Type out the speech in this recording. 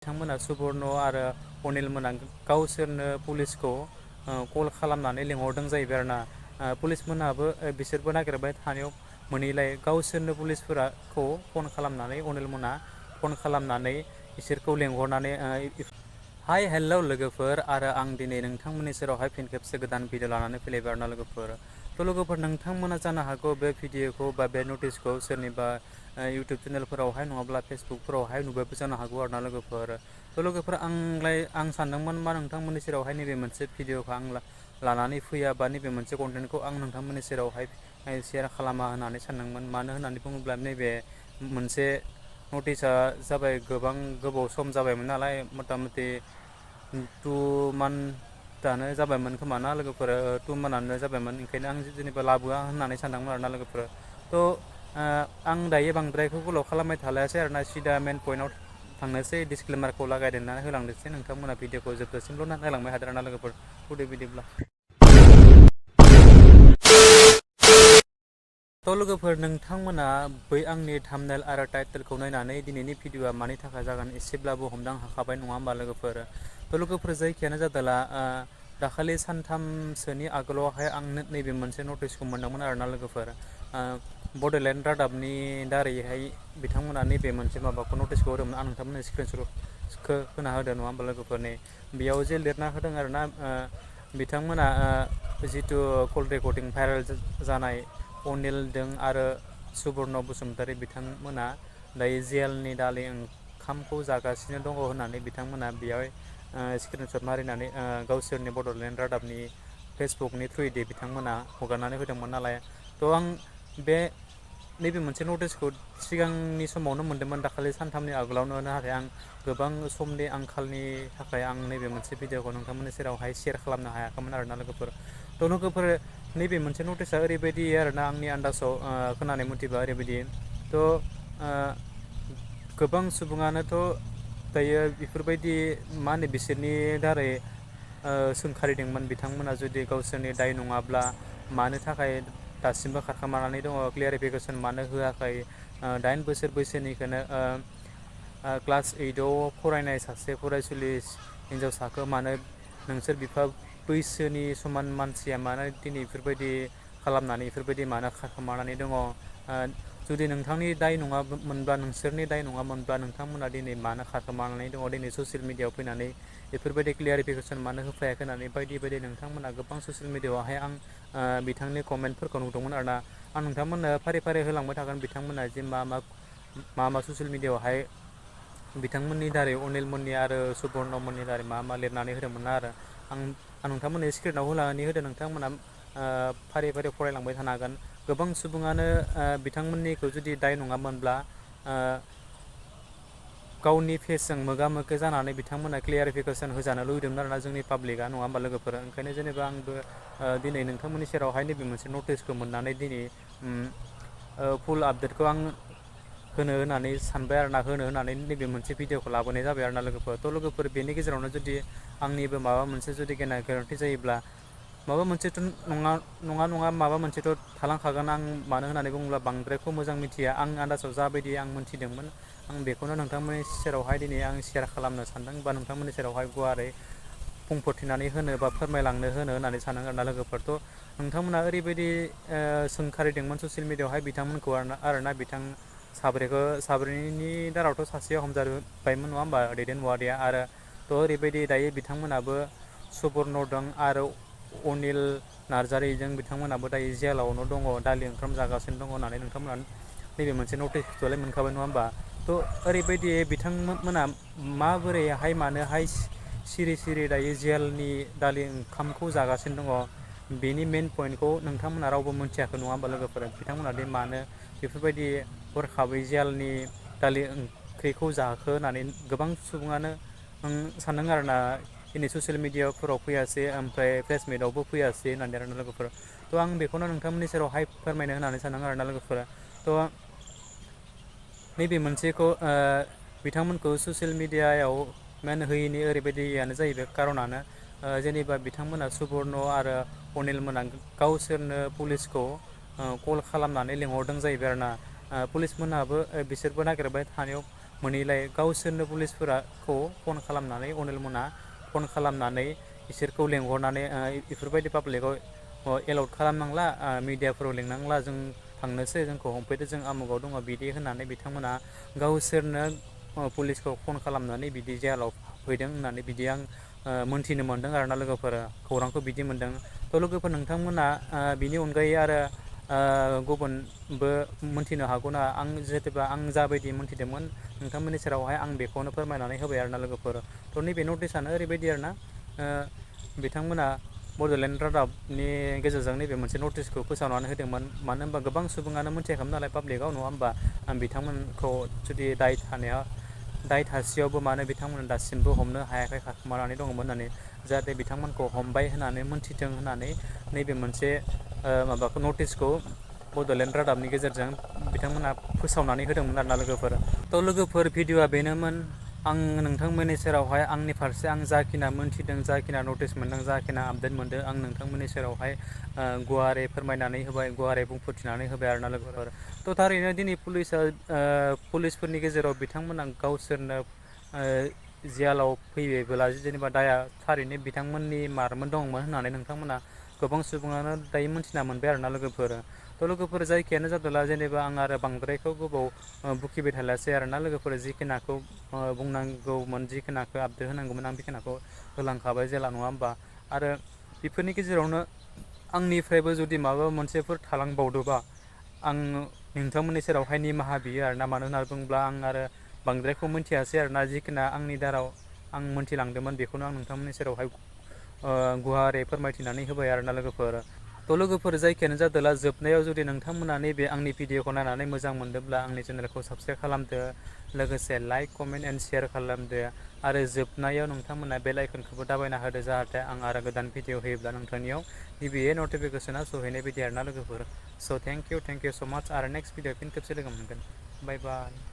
बिथांमोना सुबर्ण आरो अनिल मोना गावसोरनो पुलिसखौ कल खालामनानै लिंहरदों जाहैबाय आरोना पुलिस मोनाबो बिसोरबो नागिरबाय थानायाव मोनैलाय गावसोरनो पुलिसफोरखौ फन खालामनानै अनिल मोना फन खालामनानै इसोरखौ लेंहरनानै हाय हेलौ लोगोफोर आरो आं दिनै नोंथांमोननि सेरावहाय फिन खेबसे गोदान भिडिअ लानानै फैलायबाय आरोना लोगोफोर थ' लोगोफोर नोंथांमोना जानो हागौ बे भिडिअखौ बा बे नटिसखौ सोरनिबा इउटुब चेनेलफोरावहाय नङाब्ला फेसबुकफोरावहाय नुबायबो जानो हागौ आरोना लोगोफोर थ' लोगोफोर आं सानदोंमोन मा नोंथांमोननि सेरावहाय नैबे मोनसे भिडिअखौ आं लानानै फैया बा नैबे मोनसे कन्टेन्टखौ आं नोंथांमोननि सेरावहाय शेयार खालामा होननानै सानदोंमोन मानो होननानै बुङोब्ला नैबे मोनसे नटिसा जाबाय गोबां गोबाव सम जाबायमोन नालाय मथा मथि 2 मान्थआनो जाबायमोन खोमा ना लोगोफोर 2 मान्थआनो जाबायमोन ओंखायनो आं जेनेबा लाबोआ होननानै सानदोंमोन आरोना लोगोफोर थ' आं दायो बांद्रायखौ गोलाव खालामबाय थालायासै आरोना सिदा मेन पइन्टआव थांनोसै डिसक्लेमारखौ लागायदेरनानै होलांनोसै नोंथांमोना भिडिअखौ जोबजासिमल' नायलांबाय हादों आरोना लोगोफोर हुदे बिदिब्ला थ' लोगोफोर नोंथांमोना बै आंनि थाम्बनेल आरो टाइटेलखौ नायनानै दिनैनि भिडिअआ मानि थाखाय जागोन एसेब्लाबो हमदां हाखाबाय नङा होमबा लोगोफोर थ' लोगोफोर जायखियानो जादोला दाखालि सानथामसोनि आगोलावहाय आं नैबे मोनसे नटिसखौ मोनदोंमोन आरोना लोगोफोर बड'लेण्ड रादाबनि दारैहाय बिथांमोना नैबे मोनसे माबाखौ नटिसखौ होदोंमोन आं नोंथांमोननो स्क्रिनशटखौ होना होदों नङा होमबा लोगोफोरनि बेयाव जे लिरना होदों आरोना बिथांमोना जिथु कल रेकर्डिं भाइरेल जानाय अनिलदों आरो सुबर्ण बसुमतारी बिथांमोना दायो जेलनि दालि ओंखामखौ जागासिनो दङ होननानै बिथांमोना बेयाव स्क्रिनशट मारिनानै गावसोरनि बड'लेण्ड रादाबनि फेसबुकनि थ्रुयै बिथांमोना हगारनानै होदोंमोन नालाय थ' आं बे नैबे मोनसे नटिसखौ सिगांनि समावनो मोन्दोंमोन दाखालि सानथामनि आगोलावनो नाथाय आं गोबां समनि आंखालनि थाखाय आं नैबे मोनसे भिडिअखौ नोंथांमोननि सेरावहाय शेयार खालामनो हायाखैमोन आरोना लोगोफोर थ' लोगोफोर नैबे मोनसे नटिसा ओरैबायदि आरोना आंनि आन्दाजाव खोनानाय मथेबा ओरैबायदि थ' गोबां सुबुङानोथ' दायो बेफोरबायदि मा होनो बिसोरनि दारै सोंखारिदोंमोन बिथांमोना जुदि गावसोरनि दाय नङाब्ला मानो थाखाय दासिमबो खारखोमानानै दङ क्लियारिफिकेसन मानो होआखै 8 बोसोर बैसोनिखौनो क्लास 8आव फरायनाय सासे फरायसुलि हिन्जावसाखौ मानो नोंसोर बिफा बैसोनि समान मानसिया मानो दिनै बेफोरबायदि खालामनानै बेफोरबायदि मानो खारखोमानानै दङ जुदि नोंथांनि दाय नङामोनब्ला नोंसोरनि दाय नङामोनब्ला नोंथांमोना दिनै मानो खारखोमानानै दङ दिनै ससियेल मिडियाआव फैनानै बेफोरबायदि क्लियारिफिकेसन मानो होफैयाखै होननानै बायदि बायदि नोंथांमोना गोबां ससियेल मिडियाआवहाय आं बिथांनि कमेन्टफोरखौ नुदोंमोन आरोना आं नोंथांमोननो फारि फारि होलांबाय थागोन बिथांमोना जे मा ससियेल मिडियाआवहाय बिथांमोननि दारै अनिलमोननि आरो सुबर्णमोननि दारै मा लिरनानै होदोंमोन आरो आं नोंथांमोननो स्क्रिनाव होनानै होदों नोंथांमोना फारि फारि फरायलांबाय थानो हागोन गोबां सुबुङानो बिथांमोननिखौ जुदि दाय नङामोनब्ला गावनि फेसजों मोगा मोगि जानानै बिथांमोना क्लियारिफिकेसन होजानो लुबैदोंमोन आरोना जोंनि पाब्लिकआ नङा होमबा लोगोफोर ओंखायनो जेनेबा आंबो दिनै नोंथांमोननि सेरावहाय नैबे मोनसे नटिसखौ मोननानै दिनै फुल आपडेटखौ आं होनो होननानै सानबाय आरोना होनो होननानै नैबे मोनसे भिडिअखौ लाबोनाय जाबाय आरोना लोगोफोर थ' लोगोफोर बेनि गेजेरावनो जुदि आंनिबो माबा मोनसे जुदि गोरोन्थि जायोब्ला माबा मोनसेथ' नङा माबा मोनसेथ' थालांखागोन आं मानो होननानै बुङोब्ला बांद्रायखौ मोजां मिथिया आं आन्दाजाव जाबायदि आं मोनथिदोंमोन आं बेखौनो नोंथांमोननि सेरावहाय दिनै आं शेयार खालामनो सानदों बा नोंथांमोननि सेरावहाय गुवारै बुंफोरथिनानै होनो बा फोरमायलांनो होननानै सानदों आरोना लोगोफोरथ' नोंथांमोना ओरैबायदि सोंखारिदोंमोन ससियेल मिडियाआवहाय बिथांमोनखौ आरोना बिथां साब्रैनि दारावथ' सासेया हमजाबायमोन नङा होमबा दैदेनवारिया आरो थ' ओरैबायदि दायो बिथांमोनाबो सुबर्ण दं आरो अनिल नार्जारिजों बिथांमोनाबो दायो जेलावनो दङ दालि ओंखाम जागासिनो दङ होननानै नोंथांमोना नैबे मोनसे नटिसखौलाय मोनखाबाय नङा होमबा थ' ओरैबायदि बिथांमोना माबोरैहाय मानोहाय सिरि सिरि दायो जेलनि दालि ओंखामखौ जागासिनो दङ बेनि मेन पइन्टखौ नोंथांमोना रावबो मोनथियाखै नङा होमबा लोगोफोर बिथांमोना दि मानो बेफोरबायदि हरखाबै जेलनि दालि ओंख्रिखौ जाखो होननानै गोबां सुबुङानो सानदों आरोना दिनै ससियेल मिडियाफोराव फैयासै ओमफ्राय प्रेस मिटआवबो फैयासै होननानै आरोना लोगोफोर थ' आं बेखौनो नोंथांमोननि सेरावहाय फोरमायनो होननानै सानदों आरोना लोगोफोरा थ' नैबे मोनसेखौ बिथांमोनखौ ससियेल मिडियायाव मान होयैनि ओरैबायदियानो जाहैबाय खारनानो जेनेबा बिथांमोना सुबर्ण आरो अनिल मोना गावसोरनो पुलिसखौ कल खालामनानै लिंहरदों जाहैबाय आरोना पुलिस मोनाबो बिसोरबो नागिरबाय थानायाव मोनैलाय गावसोरनो पुलिसफोराखौ फन खालामनानै अनिल मोना फन खालामनानै इसोरखौ लेंहरनानै बेफोरबायदि पाब्लिकआव एलाउड खालामनांला मिडियाफोराव लिंनांला जों थांनोसै जोंखौ हमफैदो जों आमुगाव दङ बिदि होननानै बिथांमोना गावसोरनो पुलिसखौ फन खालामनानै बिदि जेलाव फैदों होननानै बिदि आं मोनथिनो मोन्दों आरोना लोगोफोर खौरांखौ बिदि मोन्दों। थ' लोगोफोर नोंथांमोना बिनि अनगायै आरो गुबुनबो मोनथिनो हागौना आं जेनेबा आं जाबायदि मोनथिदोंमोन नोंथांमोननि सेरावहाय आं बेखौनो फोरमायनानै होबाय आरोना लोगोफोर। थ' नैबे नटिसानो ओरैबायदि आरोना बिथांमोना बड'लेण्ड रादाबनि गेजेरजों नैबे मोनसे नटिसखौ फोसावनानै होदोंमोन मानो होनबा गोबां सुबुङानो मोनथियाखैमोन नालाय पाब्लिकआव नङा होमबा बिथांमोनखौ जुदि दाय थासेयावबो मानो बिथांमोना दासिमबो हमनो हायाखै खाखुमानानै दङमोन होननानै जाहाथे बिथांमोनखौ हमबाय होननानै मोनथिथों होननानै नैबे मोनसे माबाखौ नटिसखौ बड'लेण्ड रादाबनि गेजेरजों बिथांमोना फोसावनानै होदोंमोन आरोना लोगोफोर। थ' लोगोफोर भिडिअ'आ बेनोमोन आं नोंथांमोननि सेरावहाय आंनि फारसे आं जाखिना मोनथिदों जाखिना नटिस मोनदों जाखिना आपडेट मोनदों आं नोंथांमोननि सेरावहाय गुवारै फोरमायनानै होबाय गुवारै बुंफोरथिनानै होबाय आरोना लोगोफोर। थ' थारैनो दिनै पुलिसफोरनि गेजेराव बिथांमोना गावसोरनो जियालाव फैयोबोला जेनेबा दाया थारैनो बिथांमोननि मारमोन दंमोन होननानै नोंथांमोना गोबां सुबुङानो दायो मोनथिना मोनबाय आरोना लोगोफोर। थ' लोगोफोर जायखियानो जादोंला जेनेबा आं आरो बांद्रायखौ गोबाव बुखिबाय थालासै आरोना लोगोफोर जिखिनाखौ बुंनांगौमोन जिखिनाखौ आपडेट होनांगौमोन आं बेखिनाखौ होलांखाबाय जेला नङा होमबा आरो बेफोरनि गेजेरावनो आंनिफ्रायबो जुदि माबा मोनसेफोर थालांबावदोंबा आं नोंथांमोननि सेरावहाय निमाहा बियो आरोना मानो होननानै बुङोब्ला आं आरो बांद्रायखौ मोनथियासै आरोना जिखिना आंनि दाराव आं मोनथिलांदोंमोन बेखौनो आं नोंथांमोननि सेरावहाय गुवारै फोरमायथिनानै होबाय आरोना लोगोफोर। थ' लोगोफोर जायखियानो जादोंला जोबनायाव जुदि नोंथांमोना नैबे आंनि भिडिअखौ नायनानै मोजां मोनदोंब्ला आंनि चेनेलखौ साबस्क्राइब खालामदो लोगोसे लाइक कमेन्ट एन्ड शेयार खालामदो आरो जोबनायाव नोंथांमोना बेल आइकनखौबो दाबायना होदो जाहाथे आं आरो गोदान भिडिअ होयोब्ला नोंथांनियाव गिबियै नटिफिकेसना सहैनाय बायदि आरोना लोगोफोर। स' थेंक इउ स' माच आरो नेक्स्ट भिडिअ फिन खेबसे लोगो मोनगोन। बाय बाय।